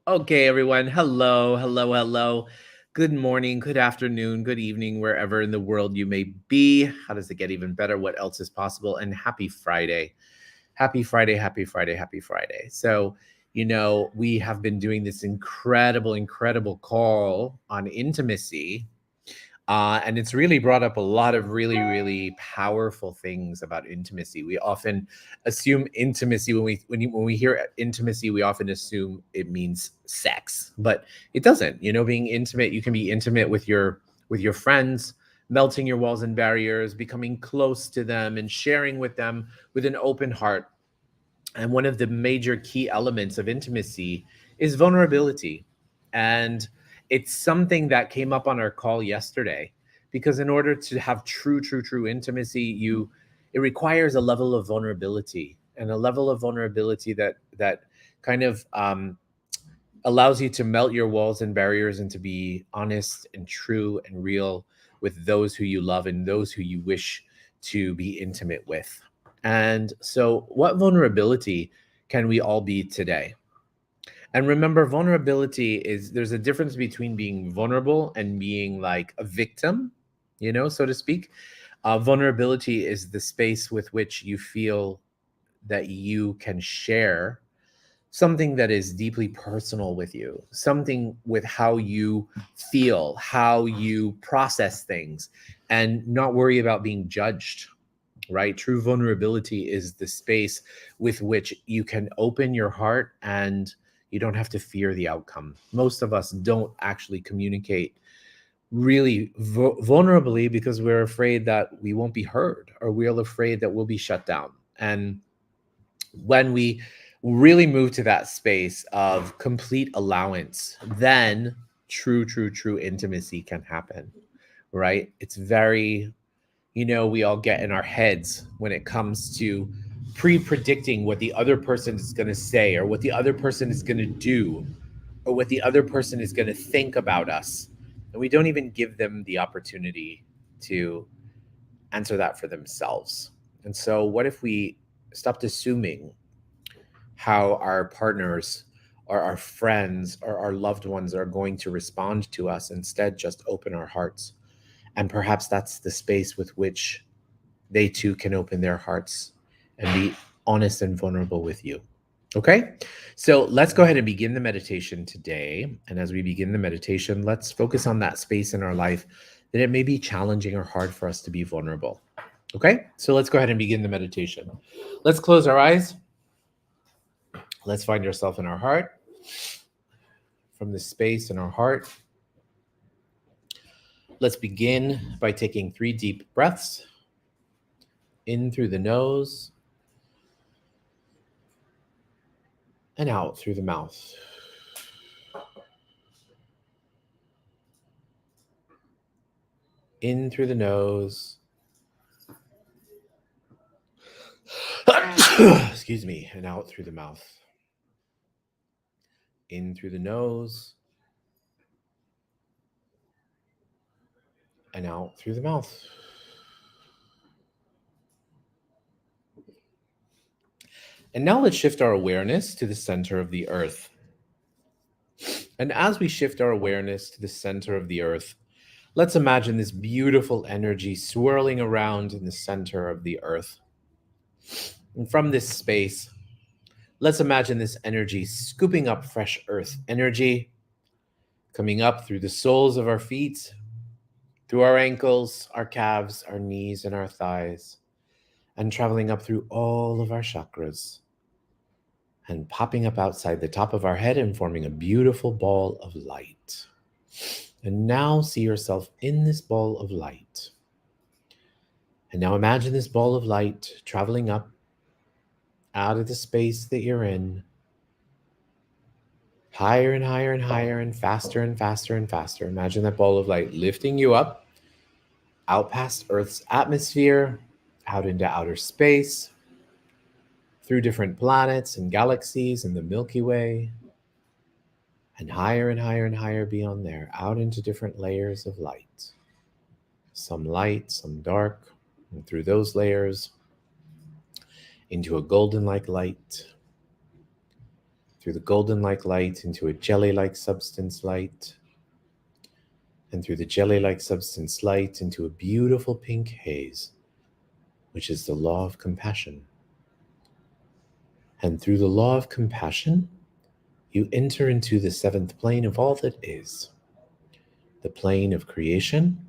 Okay, everyone. Hello, hello, hello. Good morning, good afternoon, good evening, wherever in the world you may be. How does it get even better? What else is possible? And happy Friday. Happy Friday, happy Friday, happy Friday. So, we have been doing this incredible call on intimacy, and it's really brought up a lot of really powerful things about intimacy. We often assume intimacy when we hear intimacy, we often assume it means sex, but it doesn't. Being intimate, you can be intimate with your friends, melting your walls and barriers, becoming close to them, and sharing with them with an open heart. And one of the major key elements of intimacy is vulnerability. And it's something that came up on our call yesterday, because in order to have true intimacy, it requires a level of vulnerability, and a level of vulnerability that kind of allows you to melt your walls and barriers and to be honest and true and real with those who you love and those who you wish to be intimate with. And so, what vulnerability can we all be today? And remember, vulnerability is there's a difference between being vulnerable and being like a victim, so to speak. Vulnerability is the space with which you feel that you can share something that is deeply personal with you, something with how you feel, how you process things, and not worry about being judged, right? True vulnerability is the space with which you can open your heart and you don't have to fear the outcome. Most of us don't actually communicate really vulnerably because we're afraid that we won't be heard, or we're afraid that we'll be shut down. And when we really move to that space of complete allowance, then true intimacy can happen, right? It's very, we all get in our heads when it comes to pre-predicting what the other person is going to say, or what the other person is going to do, or what the other person is going to think about us. And we don't even give them the opportunity to answer that for themselves. And so, what if we stopped assuming how our partners or our friends or our loved ones are going to respond to us? Instead, just open our hearts. And perhaps that's the space with which they too can open their hearts and be honest and vulnerable with you. Okay, so let's go ahead and begin the meditation today. And as we begin the meditation, let's focus on that space in our life that it may be challenging or hard for us to be vulnerable. Okay, so let's go ahead and begin the meditation. Let's close our eyes. Let's find yourself in our heart. From the space in our heart, let's begin by taking 3 deep breaths in through the nose and out through the mouth. In through the nose. Excuse me, and out through the mouth. In through the nose and out through the mouth. And now let's shift our awareness to the center of the earth. And as we shift our awareness to the center of the earth, let's imagine this beautiful energy swirling around in the center of the earth. And from this space, let's imagine this energy scooping up fresh earth energy, coming up through the soles of our feet, through our ankles, our calves, our knees, and our thighs, and traveling up through all of our chakras, and popping up outside the top of our head and forming a beautiful ball of light. And now see yourself in this ball of light. And now imagine this ball of light traveling up out of the space that you're in, higher and higher and higher, and faster and faster and faster. Imagine that ball of light lifting you up, out past Earth's atmosphere, out into outer space, through different planets and galaxies and the Milky Way, and higher and higher and higher beyond there, out into different layers of light. Some light, some dark, and through those layers, into a golden like light, through the golden-like light into a jelly-like substance light, and through the jelly-like substance light into a beautiful pink haze, which is the law of compassion. And through the law of compassion, you enter into the seventh plane of all that is, the plane of creation,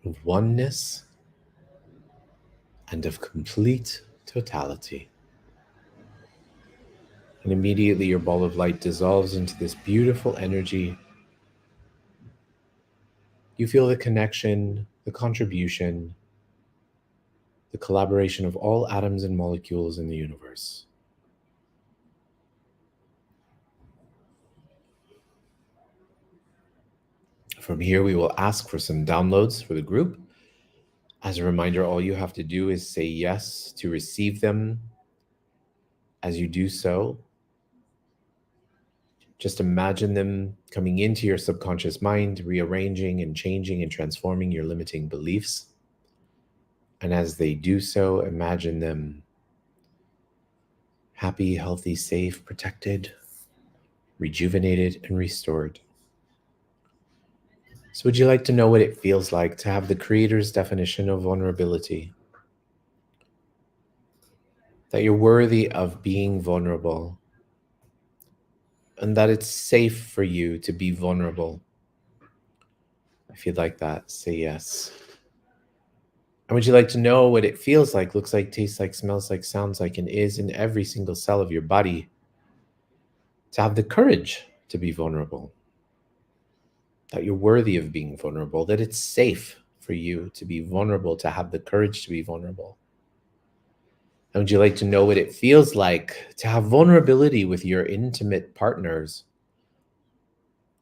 of oneness, and of complete totality. And immediately your ball of light dissolves into this beautiful energy. You feel the connection, the contribution, the collaboration of all atoms and molecules in the universe. From here, we will ask for some downloads for the group. As a reminder, all you have to do is say yes to receive them. As you do so, just imagine them coming into your subconscious mind, rearranging and changing and transforming your limiting beliefs. And as they do so, imagine them happy, healthy, safe, protected, rejuvenated, and restored. So would you like to know what it feels like to have the Creator's definition of vulnerability? That you're worthy of being vulnerable, and that it's safe for you to be vulnerable. If you'd like that, say yes. And would you like to know what it feels like, looks like, tastes like, smells like, sounds like, and is in every single cell of your body to have the courage to be vulnerable? That you're worthy of being vulnerable, that it's safe for you to be vulnerable, to have the courage to be vulnerable. And would you like to know what it feels like to have vulnerability with your intimate partners,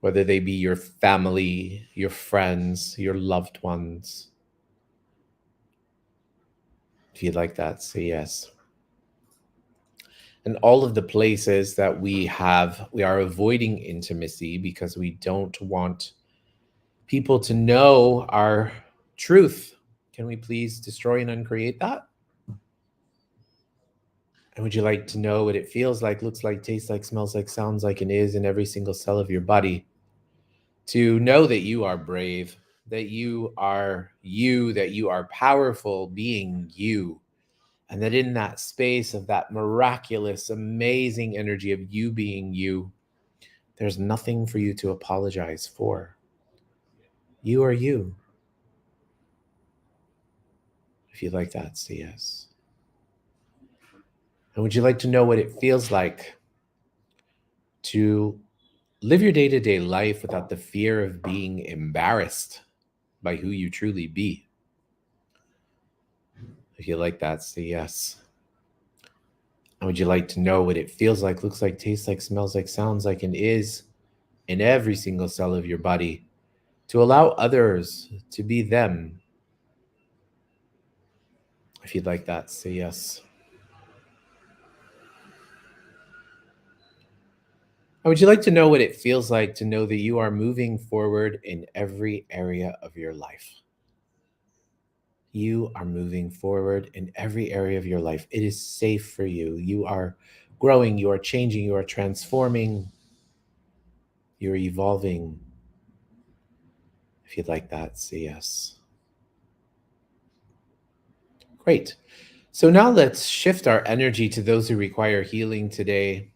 whether they be your family, your friends, your loved ones? If you'd like that, say yes. And all of the places that we are avoiding intimacy because we don't want people to know our truth. Can we please destroy and uncreate that? And would you like to know what it feels like, looks like, tastes like, smells like, sounds like, and is in every single cell of your body to know that you are brave, that you are you, that you are powerful being you, and that in that space of that miraculous, amazing energy of you being you, there's nothing for you to apologize for. You are you. If you'd like that, say yes. And would you like to know what it feels like to live your day-to-day life without the fear of being embarrassed by who you truly be? If you like that, say yes. And would you like to know what it feels like, looks like, tastes like, smells like, sounds like, and is in every single cell of your body to allow others to be them? If you'd like that, say yes. And would you like to know what it feels like to know that you are moving forward in every area of your life? You are moving forward in every area of your life. It is safe for you. You are growing, you are changing, you are transforming, you're evolving. If you'd like that, say yes. Great. So now let's shift our energy to those who require healing today.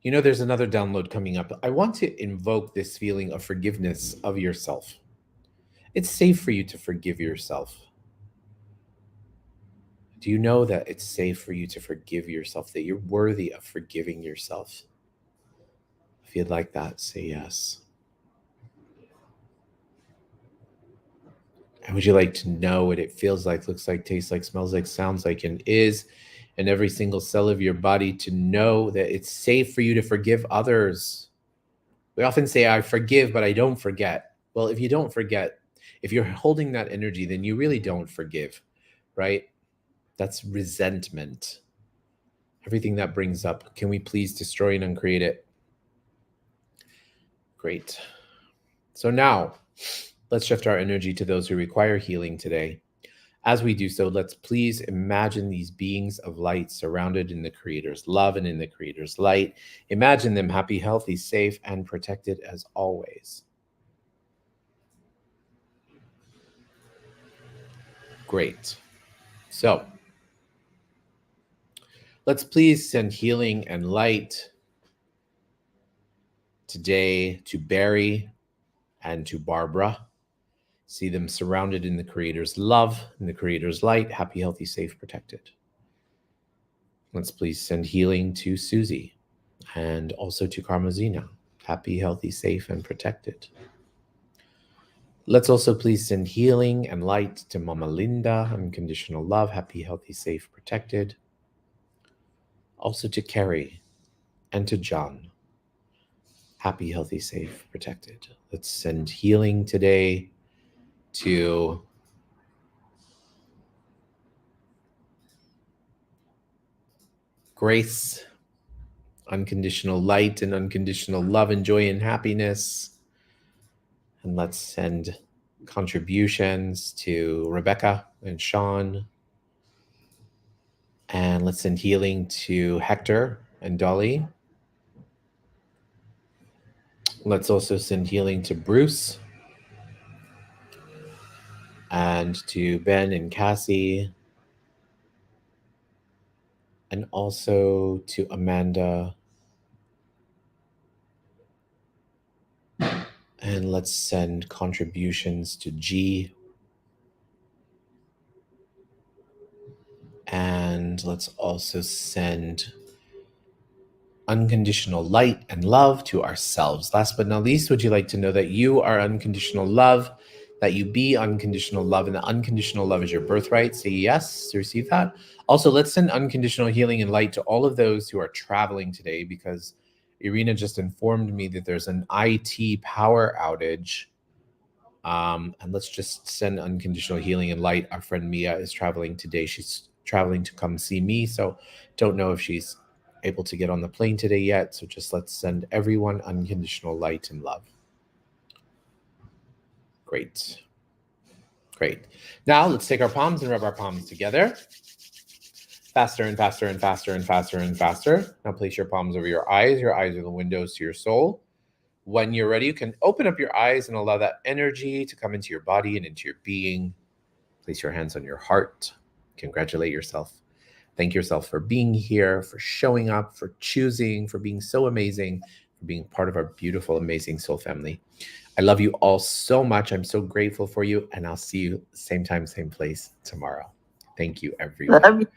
You know, there's another download coming up. I want to invoke this feeling of forgiveness of yourself. It's safe for you to forgive yourself. Do you know that it's safe for you to forgive yourself, that you're worthy of forgiving yourself? If you'd like that, say yes. And would you like to know what it feels like, looks like, tastes like, smells like, sounds like, and is in every single cell of your body to know that it's safe for you to forgive others? We often say, I forgive, but I don't forget. Well, if you don't forget, if you're holding that energy, then you really don't forgive, right? That's resentment. Everything that brings up, can we please destroy and uncreate it? Great. So now, let's shift our energy to those who require healing today. As we do so, let's please imagine these beings of light surrounded in the Creator's love and in the Creator's light. Imagine them happy, healthy, safe, and protected as always. Great. So let's please send healing and light today to Barry and to Barbara. See them surrounded in the Creator's love, in the Creator's light, happy, healthy, safe, protected. Let's please send healing to Susie and also to Carmazina, happy, healthy, safe, and protected. Let's also please send healing and light to Mama Linda, unconditional love, happy, healthy, safe, protected. Also to Carrie and to John, happy, healthy, safe, protected. Let's send healing today to Grace, unconditional light and unconditional love and joy and happiness. And let's send contributions to Rebecca and Sean. And let's send healing to Hector and Dolly. Let's also send healing to Bruce and to Ben and Cassie. And also to Amanda. And let's send contributions to G. And let's also send unconditional light and love to ourselves. Last but not least, would you like to know that you are unconditional love, that you be unconditional love, and that unconditional love is your birthright? Say yes to receive that. Also, let's send unconditional healing and light to all of those who are traveling today, because Irina just informed me that there's an IT power outage. And let's just send unconditional healing and light. Our friend Mia is traveling today. She's traveling to come see me, so don't know if she's able to get on the plane today yet. So just let's send everyone unconditional light and love. Great. Great. Now let's take our palms and rub our palms together. Faster and faster and faster and faster and faster. Now place your palms over your eyes. Your eyes are the windows to your soul. When you're ready, you can open up your eyes and allow that energy to come into your body and into your being. Place your hands on your heart. Congratulate yourself. Thank yourself for being here, for showing up, for choosing, for being so amazing, for being part of our beautiful, amazing soul family. I love you all so much. I'm so grateful for you, and I'll see you same time, same place tomorrow. Thank you, everyone.